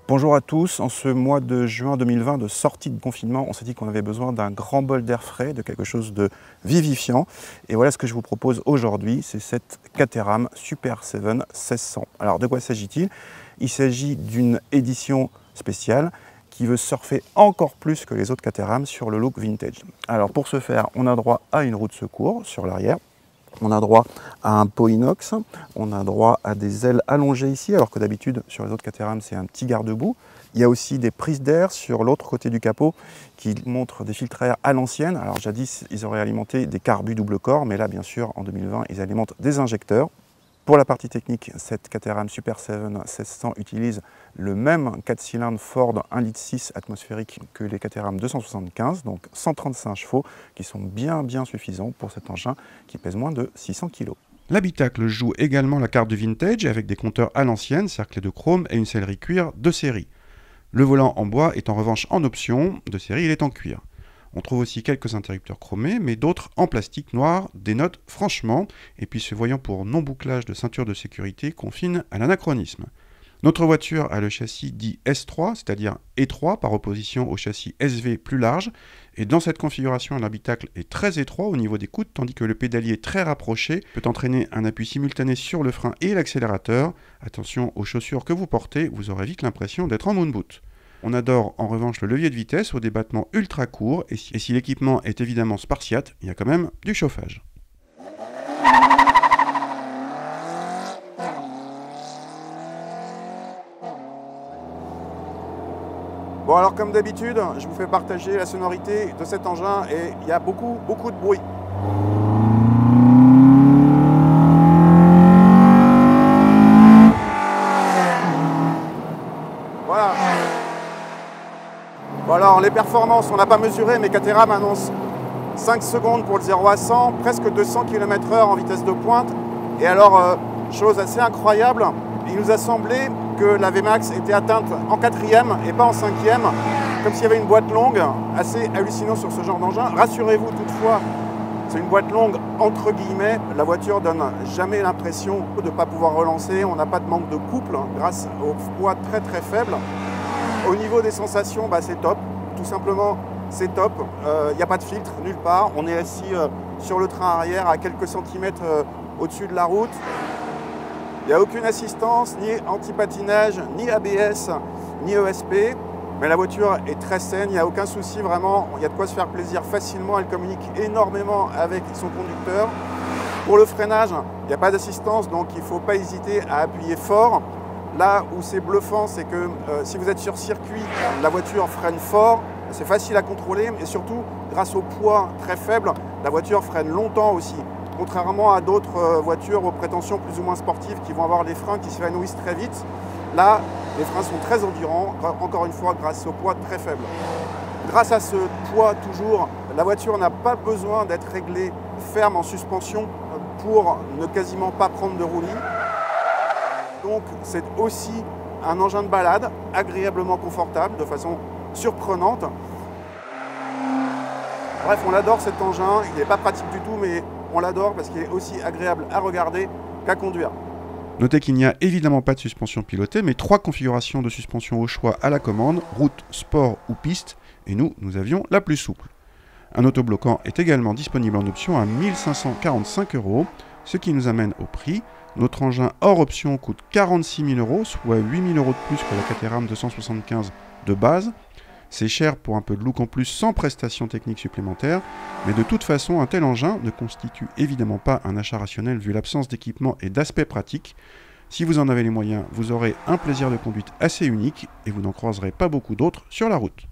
Bonjour à tous, en ce mois de juin 2020 de sortie de confinement, on s'est dit qu'on avait besoin d'un grand bol d'air frais, de quelque chose de vivifiant. Et voilà ce que je vous propose aujourd'hui, c'est cette Caterham Super 7 1600. Alors de quoi s'agit-il? Il s'agit d'une édition spéciale qui veut surfer encore plus que les autres Caterham sur le look vintage. Alors pour ce faire, on a droit à une roue de secours sur l'arrière. On a droit à un pot inox, on a droit à des ailes allongées ici, alors que d'habitude sur les autres Caterham c'est un petit garde-boue. Il y a aussi des prises d'air sur l'autre côté du capot qui montrent des filtres à air à l'ancienne. Alors jadis ils auraient alimenté des carbus double corps, mais là bien sûr en 2020 ils alimentent des injecteurs. Pour la partie technique, cette Caterham Super 7 1600 utilise le même 4 cylindres Ford 1,6 litre atmosphérique que les Caterham 275, donc 135 chevaux, qui sont bien suffisants pour cet engin qui pèse moins de 600 kg. L'habitacle joue également la carte du vintage avec des compteurs à l'ancienne, cerclés de chrome et une sellerie cuir de série. Le volant en bois est en revanche en option, de série il est en cuir. On trouve aussi quelques interrupteurs chromés, mais d'autres en plastique noir dénotent franchement, et puis se voyant pour non-bouclage de ceinture de sécurité confine à l'anachronisme. Notre voiture a le châssis dit S3, c'est-à-dire étroit par opposition au châssis SV plus large, et dans cette configuration l'habitacle est très étroit au niveau des coudes, tandis que le pédalier très rapproché peut entraîner un appui simultané sur le frein et l'accélérateur. Attention aux chaussures que vous portez, vous aurez vite l'impression d'être en moon boot. On adore en revanche le levier de vitesse au débattement ultra court, et si l'équipement est évidemment spartiate, il y a quand même du chauffage. Bon alors comme d'habitude, je vous fais partager la sonorité de cet engin et il y a beaucoup de bruit. Voilà. Bon alors les performances, on n'a pas mesuré, mais Caterham annonce 5 secondes pour le 0 à 100, presque 200 km/h en vitesse de pointe. Et alors, chose assez incroyable, il nous a semblé que la VMAX était atteinte en 4e et pas en 5e, comme s'il y avait une boîte longue, assez hallucinant sur ce genre d'engin. Rassurez-vous toutefois, c'est une boîte longue entre guillemets, la voiture donne jamais l'impression de ne pas pouvoir relancer, on n'a pas de manque de couple grâce au poids très faible. Au niveau des sensations, c'est top, tout simplement c'est top, il n'y a pas de filtre nulle part, on est assis sur le train arrière à quelques centimètres au-dessus de la route. Il n'y a aucune assistance, ni anti-patinage, ni ABS, ni ESP, mais la voiture est très saine, il n'y a aucun souci vraiment, il y a de quoi se faire plaisir facilement, elle communique énormément avec son conducteur. Pour le freinage, il n'y a pas d'assistance, donc il ne faut pas hésiter à appuyer fort. Là où c'est bluffant, c'est que si vous êtes sur circuit, la voiture freine fort, c'est facile à contrôler, et surtout, grâce au poids très faible, la voiture freine longtemps aussi. Contrairement à d'autres voitures aux prétentions plus ou moins sportives qui vont avoir les freins qui s'évanouissent très vite, là, les freins sont très endurants, encore une fois, grâce au poids très faible. Grâce à ce poids toujours, la voiture n'a pas besoin d'être réglée ferme en suspension pour ne quasiment pas prendre de roulis. Donc c'est aussi un engin de balade agréablement confortable, de façon surprenante. Bref, on adore cet engin, il n'est pas pratique du tout, mais on l'adore parce qu'il est aussi agréable à regarder qu'à conduire. Notez qu'il n'y a évidemment pas de suspension pilotée, mais 3 configurations de suspension au choix à la commande, route, sport ou piste, et nous avions la plus souple. Un autobloquant est également disponible en option à 1 545 €, ce qui nous amène au prix. Notre engin hors option coûte 46 000 €, soit 8 000 € de plus que la Caterham 275 de base. C'est cher pour un peu de look en plus sans prestations techniques supplémentaires, mais de toute façon un tel engin ne constitue évidemment pas un achat rationnel vu l'absence d'équipement et d'aspect pratique. Si vous en avez les moyens, vous aurez un plaisir de conduite assez unique et vous n'en croiserez pas beaucoup d'autres sur la route.